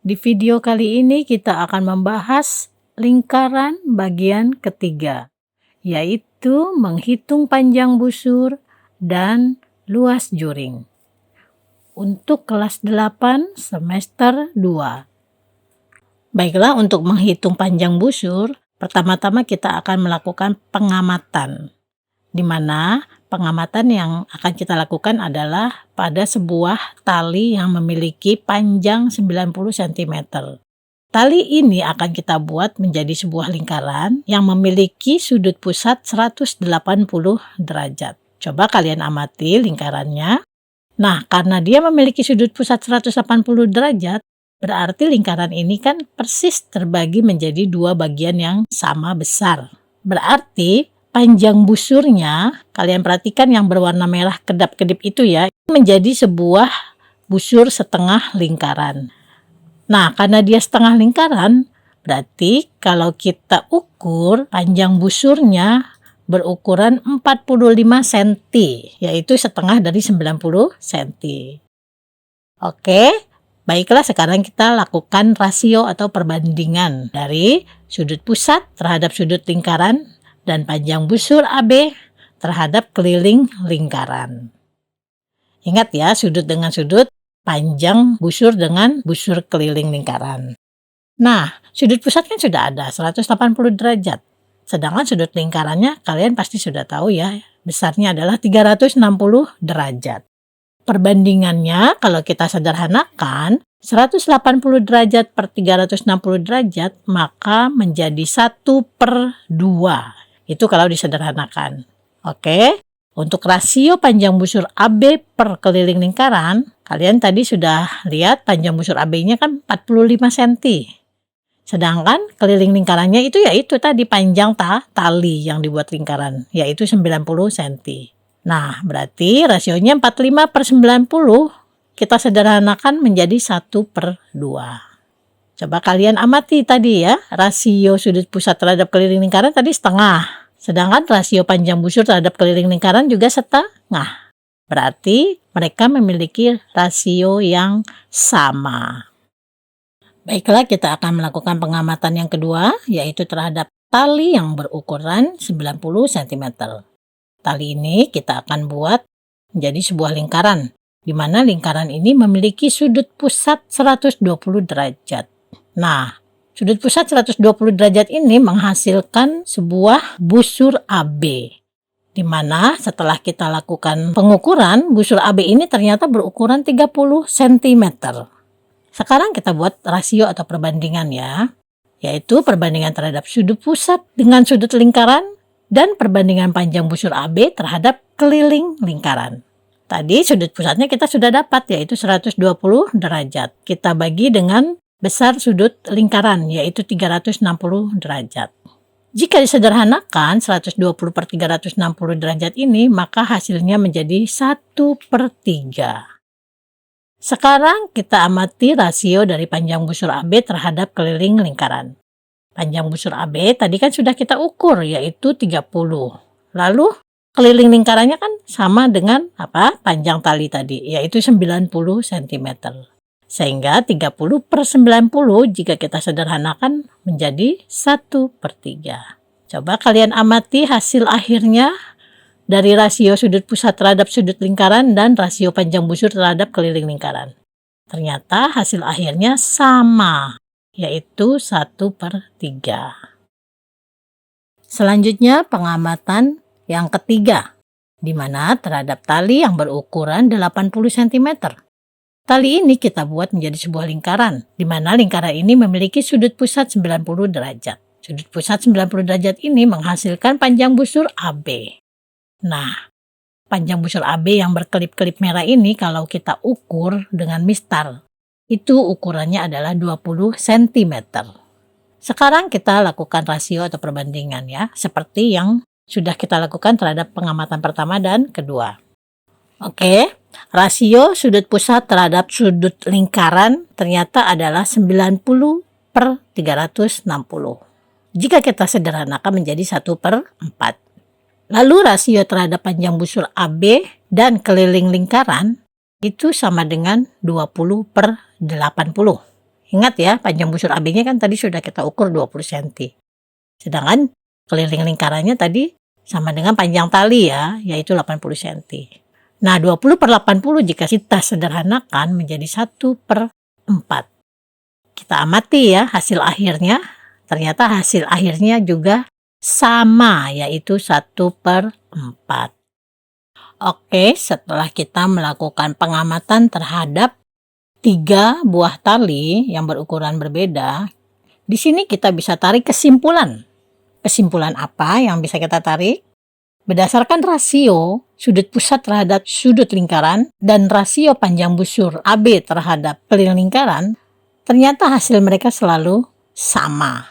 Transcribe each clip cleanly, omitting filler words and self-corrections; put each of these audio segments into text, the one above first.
Di video kali ini kita akan membahas lingkaran bagian ketiga, yaitu menghitung panjang busur dan luas juring. Untuk kelas 8 semester 2. Baiklah, untuk menghitung panjang busur, pertama-tama kita akan melakukan pengamatan, di mana pengamatan yang akan kita lakukan adalah pada sebuah tali yang memiliki panjang 90 cm. Tali ini akan kita buat menjadi sebuah lingkaran yang memiliki sudut pusat 180 derajat. Coba kalian amati lingkarannya. Nah, karena dia memiliki sudut pusat 180 derajat, berarti lingkaran ini kan persis terbagi menjadi dua bagian yang sama besar. Berarti panjang busurnya, kalian perhatikan yang berwarna merah kedap-kedip itu ya, menjadi sebuah busur setengah lingkaran. Nah, karena dia setengah lingkaran, berarti kalau kita ukur panjang busurnya berukuran 45 cm, yaitu setengah dari 90 cm. Oke, baiklah sekarang kita lakukan rasio atau perbandingan dari sudut pusat terhadap sudut lingkaran dan panjang busur AB terhadap keliling lingkaran. Ingat ya, sudut dengan sudut, panjang busur dengan busur keliling lingkaran. Nah, sudut pusat kan sudah ada 180 derajat. Sedangkan sudut lingkarannya kalian pasti sudah tahu ya, besarnya adalah 360 derajat. Perbandingannya kalau kita sederhanakan, 180 derajat per 360 derajat, maka menjadi 1/2. Itu kalau disederhanakan. Oke, untuk rasio panjang busur AB per keliling lingkaran, kalian tadi sudah lihat panjang busur AB-nya kan 45 cm. Sedangkan keliling lingkarannya itu yaitu tadi panjang tali yang dibuat lingkaran, yaitu 90 cm. Nah, berarti rasionya 45/90, kita sederhanakan menjadi 1/2. Coba kalian amati tadi ya, rasio sudut pusat terhadap keliling lingkaran tadi setengah. Sedangkan rasio panjang busur terhadap keliling lingkaran juga setengah. Berarti mereka memiliki rasio yang sama. Baiklah, kita akan melakukan pengamatan yang kedua, yaitu terhadap tali yang berukuran 90 cm. Tali ini kita akan buat menjadi sebuah lingkaran, di mana lingkaran ini memiliki sudut pusat 120 derajat. Nah, sudut pusat 120 derajat ini menghasilkan sebuah busur AB, di mana setelah kita lakukan pengukuran, busur AB ini ternyata berukuran 30 cm. Sekarang kita buat rasio atau perbandingan ya, yaitu perbandingan terhadap sudut pusat dengan sudut lingkaran dan perbandingan panjang busur AB terhadap keliling lingkaran. Tadi sudut pusatnya kita sudah dapat, yaitu 120 derajat. Kita bagi dengan besar sudut lingkaran, yaitu 360 derajat. Jika disederhanakan 120 per 360 derajat ini, maka hasilnya menjadi 1/3. Sekarang kita amati rasio dari panjang busur AB terhadap keliling lingkaran. Panjang busur AB tadi kan sudah kita ukur, yaitu 30. Lalu keliling lingkarannya kan sama dengan panjang tali tadi, yaitu 90 cm. Sehingga 30/90 jika kita sederhanakan menjadi 1/3. Coba kalian amati hasil akhirnya dari rasio sudut pusat terhadap sudut lingkaran dan rasio panjang busur terhadap keliling lingkaran. Ternyata hasil akhirnya sama, yaitu 1/3. Selanjutnya pengamatan yang ketiga, di mana terhadap tali yang berukuran 80 cm. Tali ini kita buat menjadi sebuah lingkaran, di mana lingkaran ini memiliki sudut pusat 90 derajat. Sudut pusat 90 derajat ini menghasilkan panjang busur AB. Nah, panjang busur AB yang berkelip-kelip merah ini kalau kita ukur dengan mistar, itu ukurannya adalah 20 cm. Sekarang kita lakukan rasio atau perbandingan ya, seperti yang sudah kita lakukan terhadap pengamatan pertama dan kedua. Oke, rasio sudut pusat terhadap sudut lingkaran ternyata adalah 90/360. Jika kita sederhanakan menjadi 1/4. Lalu rasio terhadap panjang busur AB dan keliling lingkaran itu sama dengan 20/80. Ingat ya, panjang busur AB-nya kan tadi sudah kita ukur 20 cm. Sedangkan keliling lingkarannya tadi sama dengan panjang tali ya, yaitu 80 cm. Nah, 20/80 jika kita sederhanakan menjadi 1/4. Kita amati ya hasil akhirnya. Ternyata hasil akhirnya juga sama, yaitu 1/4. Oke, setelah kita melakukan pengamatan terhadap 3 buah tali yang berukuran berbeda, di sini kita bisa tarik kesimpulan. Kesimpulan apa yang bisa kita tarik? Berdasarkan rasio sudut pusat terhadap sudut lingkaran dan rasio panjang busur AB terhadap keliling lingkaran, ternyata hasil mereka selalu sama.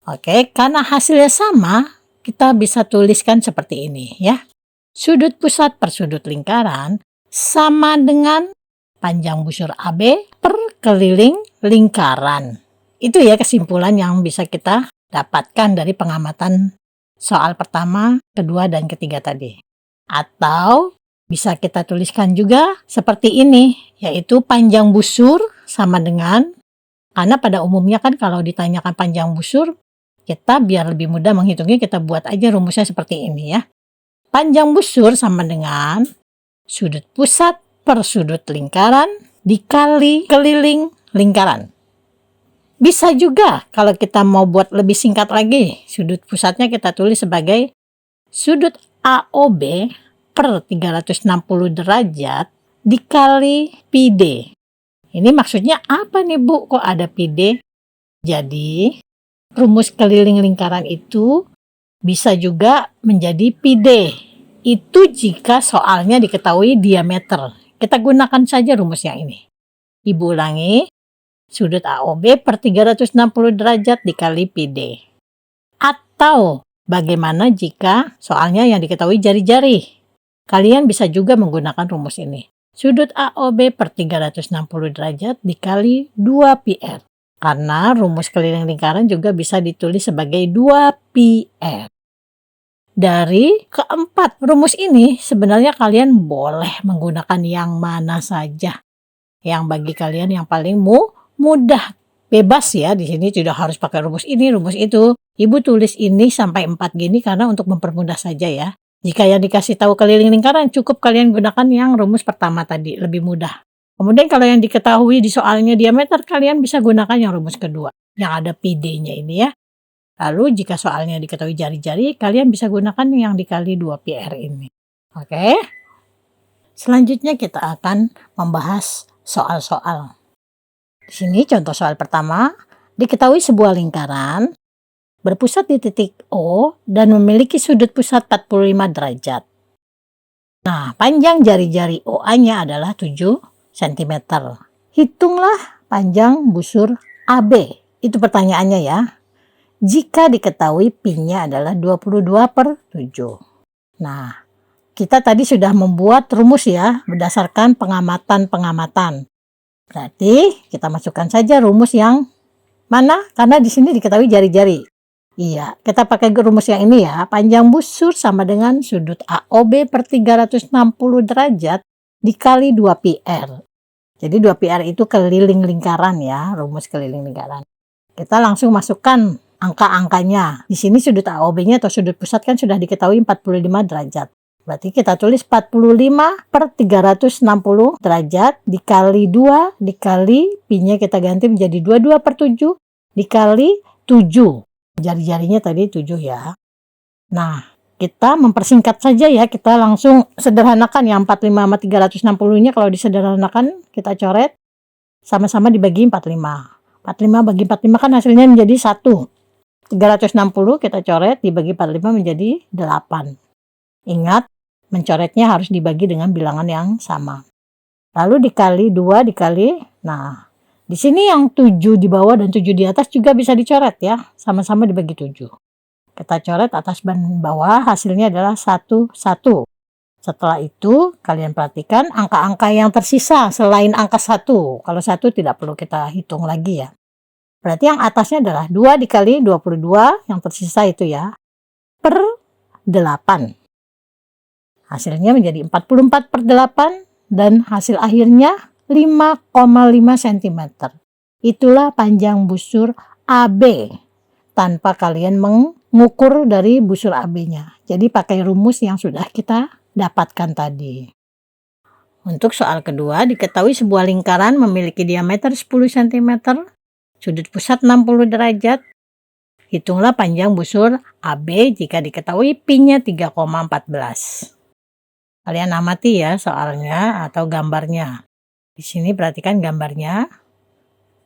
Oke, karena hasilnya sama, kita bisa tuliskan seperti ini ya. Sudut pusat per sudut lingkaran sama dengan panjang busur AB per keliling lingkaran. Itu ya kesimpulan yang bisa kita dapatkan dari pengamatan soal pertama, kedua, dan ketiga tadi. Atau bisa kita tuliskan juga seperti ini, yaitu panjang busur sama dengan, karena pada umumnya kan kalau ditanyakan panjang busur, kita biar lebih mudah menghitungnya, kita buat aja rumusnya seperti ini ya. Panjang busur sama dengan sudut pusat per sudut lingkaran dikali keliling lingkaran. Bisa juga kalau kita mau buat lebih singkat lagi, sudut pusatnya kita tulis sebagai sudut AOB per 360 derajat dikali PD. Ini maksudnya apa nih Bu? Kok ada PD? Jadi, rumus keliling lingkaran itu bisa juga menjadi PD. Itu jika soalnya diketahui diameter. Kita gunakan saja rumus yang ini. Ibu ulangi, sudut AOB per 360 derajat dikali PD. Atau bagaimana jika soalnya yang diketahui jari-jari? Kalian bisa juga menggunakan rumus ini. Sudut AOB per 360 derajat dikali 2πr. Karena rumus keliling lingkaran juga bisa ditulis sebagai 2πr. Dari keempat rumus ini, sebenarnya kalian boleh menggunakan yang mana saja. Yang bagi kalian yang paling mudah. Bebas ya, di sini tidak harus pakai rumus ini, rumus itu. Ibu tulis ini sampai 4 gini karena untuk mempermudah saja ya. Jika yang dikasih tahu keliling lingkaran, cukup kalian gunakan yang rumus pertama tadi, lebih mudah. Kemudian kalau yang diketahui di soalnya diameter, kalian bisa gunakan yang rumus kedua, yang ada PD-nya ini ya. Lalu jika soalnya diketahui jari-jari, kalian bisa gunakan yang dikali 2πr ini. Oke. Selanjutnya kita akan membahas soal-soal. Di sini contoh soal pertama, diketahui sebuah lingkaran berpusat di titik O dan memiliki sudut pusat 45 derajat. Nah, panjang jari-jari OA-nya adalah 7 cm. Hitunglah panjang busur AB. Itu pertanyaannya ya. Jika diketahui pi-nya adalah 22/7. Nah, kita tadi sudah membuat rumus ya, berdasarkan pengamatan-pengamatan. Berarti kita masukkan saja rumus yang mana? Karena di sini diketahui jari-jari. Iya, kita pakai rumus yang ini ya. Panjang busur sama dengan sudut AOB per 360 derajat dikali 2πr. Jadi 2πr itu keliling lingkaran ya, rumus keliling lingkaran. Kita langsung masukkan angka-angkanya. Di sini sudut AOB-nya atau sudut pusat kan sudah diketahui 45 derajat. Berarti kita tulis 45/360 derajat dikali 2 dikali pi-nya kita ganti menjadi 22/7 dikali 7. Jari-jarinya tadi 7 ya. Nah, kita mempersingkat saja ya. Kita langsung sederhanakan yang 45 sama 360-nya. Kalau disederhanakan kita coret sama-sama dibagi 45. 45 bagi 45 kan hasilnya menjadi 1. 360 kita coret dibagi 45 menjadi 8. Ingat, mencoretnya harus dibagi dengan bilangan yang sama. Lalu dikali 2 dikali, nah di sini yang 7 di bawah dan 7 di atas juga bisa dicoret ya. Sama-sama dibagi 7. Kita coret atas dan bawah, hasilnya adalah 1, 1. Setelah itu, kalian perhatikan angka-angka yang tersisa selain angka 1. Kalau 1 tidak perlu kita hitung lagi ya. Berarti yang atasnya adalah 2 dikali 22, yang tersisa itu ya, per 8. Hasilnya menjadi 44/8 dan hasil akhirnya 5,5 cm. Itulah panjang busur AB. Tanpa kalian mengukur dari busur AB-nya. Jadi pakai rumus yang sudah kita dapatkan tadi. Untuk soal kedua, diketahui sebuah lingkaran memiliki diameter 10 cm, sudut pusat 60 derajat. Hitunglah panjang busur AB jika diketahui pi-nya 3,14. Kalian amati ya soalnya atau gambarnya. Di sini perhatikan gambarnya.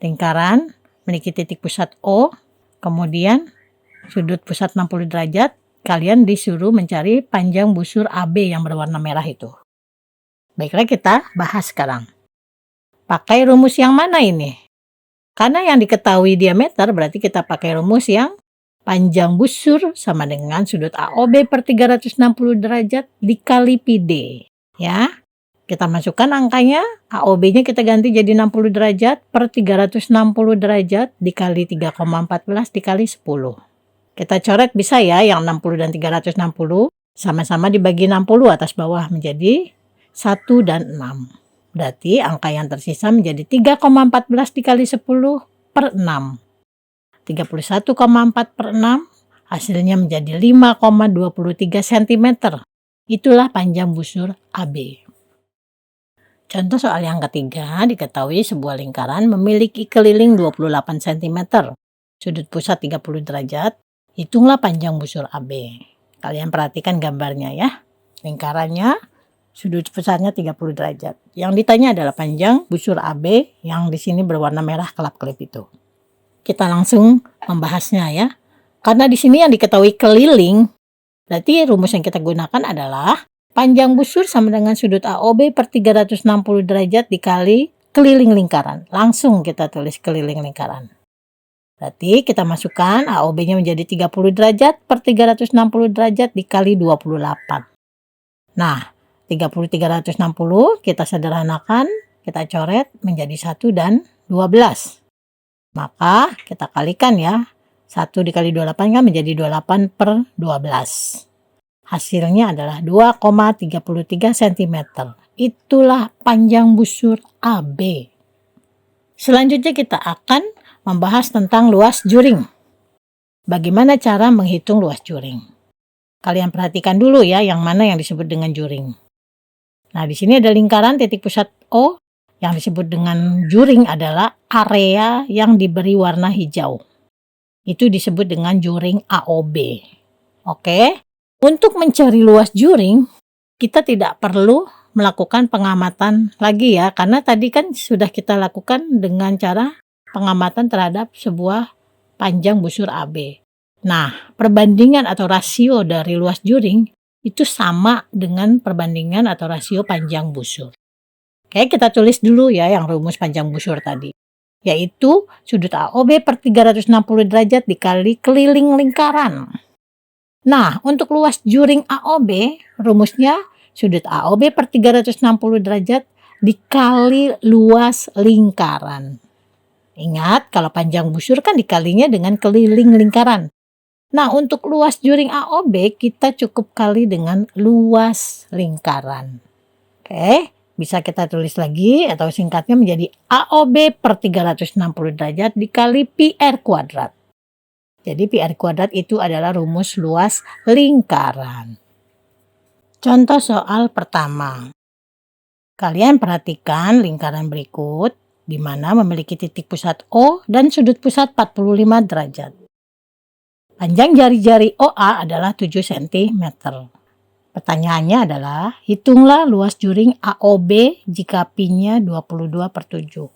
Lingkaran memiliki titik pusat O, kemudian sudut pusat 60 derajat. Kalian disuruh mencari panjang busur AB yang berwarna merah itu. Baiklah, kita bahas sekarang. Pakai rumus yang mana ini? Karena yang diketahui diameter berarti kita pakai rumus yang panjang busur sama dengan sudut AOB per 360 derajat dikali pi D. Ya, kita masukkan angkanya, AOB-nya kita ganti jadi 60 derajat per 360 derajat dikali 3,14 dikali 10. Kita coret bisa ya, yang 60 dan 360 sama-sama dibagi 60 atas bawah menjadi 1 dan 6. Berarti angka yang tersisa menjadi 3,14 dikali 10 per 6. 31,4 per 6 hasilnya menjadi 5,23 cm. Itulah panjang busur AB. Contoh soal yang ketiga, diketahui sebuah lingkaran memiliki keliling 28 cm. Sudut pusat 30 derajat. Hitunglah panjang busur AB. Kalian perhatikan gambarnya ya. Lingkarannya, sudut pusatnya 30 derajat. Yang ditanya adalah panjang busur AB yang di sini berwarna merah kelap-kelip itu. Kita langsung membahasnya ya. Karena di sini yang diketahui keliling, berarti rumus yang kita gunakan adalah panjang busur sama dengan sudut AOB per 360 derajat dikali keliling lingkaran. Langsung kita tulis keliling lingkaran. Berarti kita masukkan AOB-nya menjadi 30 derajat per 360 derajat dikali 28. Nah, 360 kita sederhanakan, kita coret menjadi 1 dan 12. Maka kita kalikan ya, 1 dikali 28 kan menjadi 28 per 12. Hasilnya adalah 2,33 cm. Itulah panjang busur AB. Selanjutnya kita akan membahas tentang luas juring. Bagaimana cara menghitung luas juring? Kalian perhatikan dulu ya yang mana yang disebut dengan juring. Nah, di sini ada lingkaran titik pusat O. Yang disebut dengan juring adalah area yang diberi warna hijau. Itu disebut dengan juring AOB. Oke. Untuk mencari luas juring, kita tidak perlu melakukan pengamatan lagi ya. Karena tadi kan sudah kita lakukan dengan cara pengamatan terhadap sebuah panjang busur AB. Nah, perbandingan atau rasio dari luas juring itu sama dengan perbandingan atau rasio panjang busur. Oke, kita tulis dulu ya yang rumus panjang busur tadi. Yaitu sudut AOB per 360 derajat dikali keliling lingkaran. Nah, untuk luas juring AOB, rumusnya sudut AOB per 360 derajat dikali luas lingkaran. Ingat, kalau panjang busur kan dikalinya dengan keliling lingkaran. Nah, untuk luas juring AOB kita cukup kali dengan luas lingkaran. Oke, bisa kita tulis lagi atau singkatnya menjadi AOB per 360 derajat dikali pi R kuadrat. Jadi pi R kuadrat itu adalah rumus luas lingkaran. Contoh soal pertama. Kalian perhatikan lingkaran berikut di mana memiliki titik pusat O dan sudut pusat 45 derajat. Panjang jari-jari OA adalah 7 cm. Pertanyaannya adalah, hitunglah luas juring AOB jika pi-nya 22 per 7.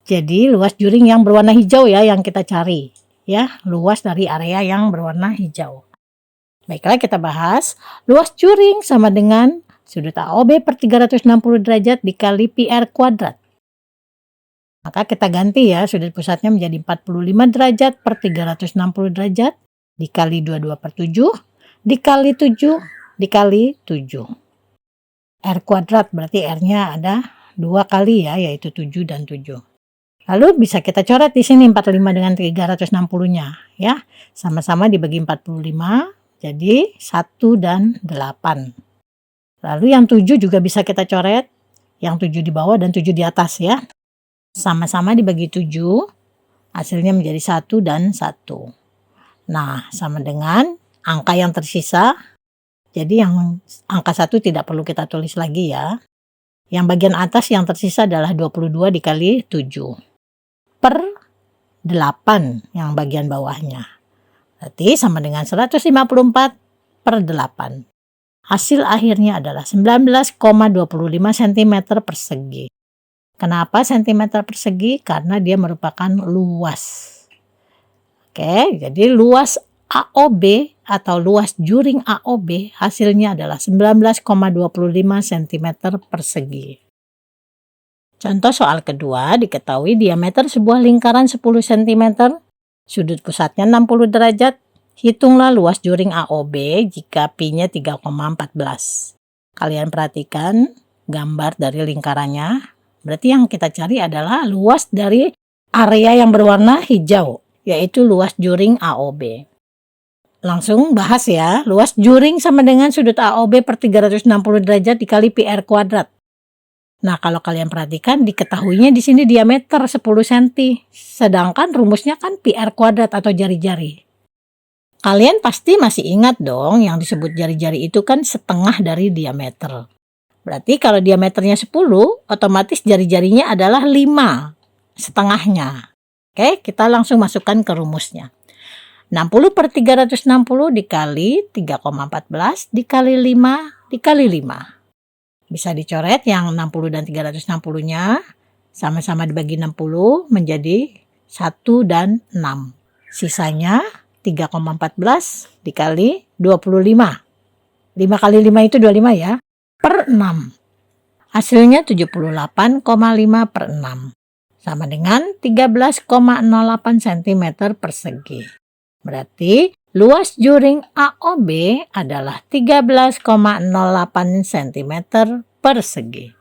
Jadi luas juring yang berwarna hijau ya yang kita cari. Ya, luas dari area yang berwarna hijau. Baiklah, kita bahas. Luas juring sama dengan sudut AOB per 360 derajat dikali pi R kuadrat. Maka kita ganti ya, sudut pusatnya menjadi 45 derajat per 360 derajat dikali 22 per 7 dikali 7 dikali 7. R kuadrat berarti R-nya ada 2 kali ya, yaitu 7 dan 7. Lalu bisa kita coret di sini 45 dengan 360-nya ya. Sama-sama dibagi 45 jadi 1 dan 8. Lalu yang 7 juga bisa kita coret. Yang 7 di bawah dan 7 di atas ya. Sama-sama dibagi 7 Hasilnya menjadi 1 dan 1. Nah, sama dengan angka yang tersisa. Jadi yang angka 1 tidak perlu kita tulis lagi ya. Yang bagian atas yang tersisa adalah 22 dikali 7 per 8 yang bagian bawahnya. Berarti sama dengan 154 per 8. Hasil akhirnya adalah 19,25 cm persegi. Kenapa cm persegi? Karena dia merupakan luas. Oke, jadi luas AOB atau luas juring AOB hasilnya adalah 19,25 cm persegi. Contoh soal kedua, diketahui diameter sebuah lingkaran 10 cm, sudut pusatnya 60 derajat. Hitunglah luas juring AOB jika pi-nya 3,14. Kalian perhatikan gambar dari lingkarannya. Berarti yang kita cari adalah luas dari area yang berwarna hijau, yaitu luas juring AOB. Langsung bahas ya, luas juring sama dengan sudut AOB per 360 derajat dikali pi r kuadrat. Nah, kalau kalian perhatikan diketahuinya di sini diameter 10 cm, sedangkan rumusnya kan pi r kuadrat atau jari-jari. Kalian pasti masih ingat dong yang disebut jari-jari itu kan setengah dari diameter. Berarti kalau diameternya 10, otomatis jari-jarinya adalah 5, setengahnya. Oke, kita langsung masukkan ke rumusnya. 60 per 360 dikali 3,14 dikali 5 dikali 5. Bisa dicoret yang 60 dan 360-nya. Sama-sama dibagi 60 menjadi 1 dan 6. Sisanya 3,14 dikali 25. 5 kali 5 itu 25 ya. Per 6. Hasilnya 78,5 per 6. Sama dengan 13,08 cm persegi. Berarti luas juring AOB adalah 13,08 cm persegi.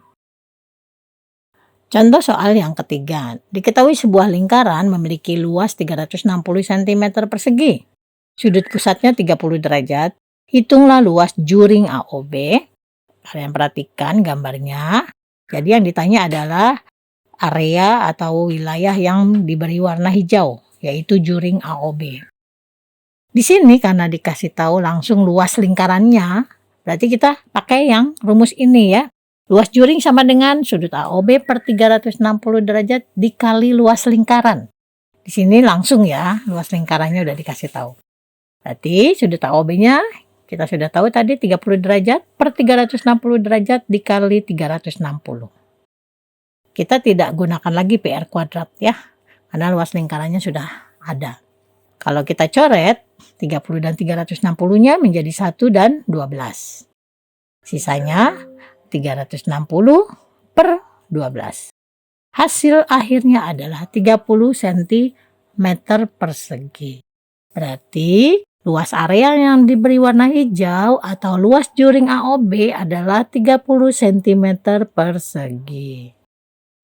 Contoh soal yang ketiga. Diketahui sebuah lingkaran memiliki luas 360 cm persegi. Sudut pusatnya 30 derajat. Hitunglah luas juring AOB. Kalian perhatikan gambarnya. Jadi yang ditanya adalah area atau wilayah yang diberi warna hijau, yaitu juring AOB. Di sini karena dikasih tahu langsung luas lingkarannya, berarti kita pakai yang rumus ini ya. Luas juring sama dengan sudut AOB per 360 derajat dikali luas lingkaran. Di sini langsung ya, luas lingkarannya udah dikasih tahu. Berarti sudut AOB-nya kita sudah tahu tadi 30 derajat per 360 derajat dikali 360. Kita tidak gunakan lagi pi r kuadrat ya, karena luas lingkarannya sudah ada. Kalau kita coret, 30 dan 360-nya menjadi 1 dan 12. Sisanya 360 per 12. Hasil akhirnya adalah 30 cm persegi. Berarti luas area yang diberi warna hijau atau luas juring AOB adalah 30 cm persegi.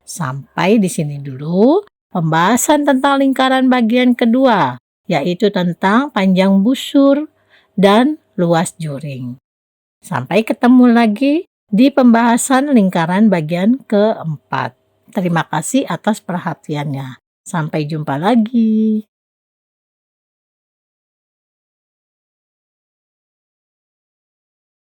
Sampai di sini dulu pembahasan tentang lingkaran bagian kedua, yaitu tentang panjang busur dan luas juring. Sampai ketemu lagi di pembahasan lingkaran bagian keempat. Terima kasih atas perhatiannya. Sampai jumpa lagi.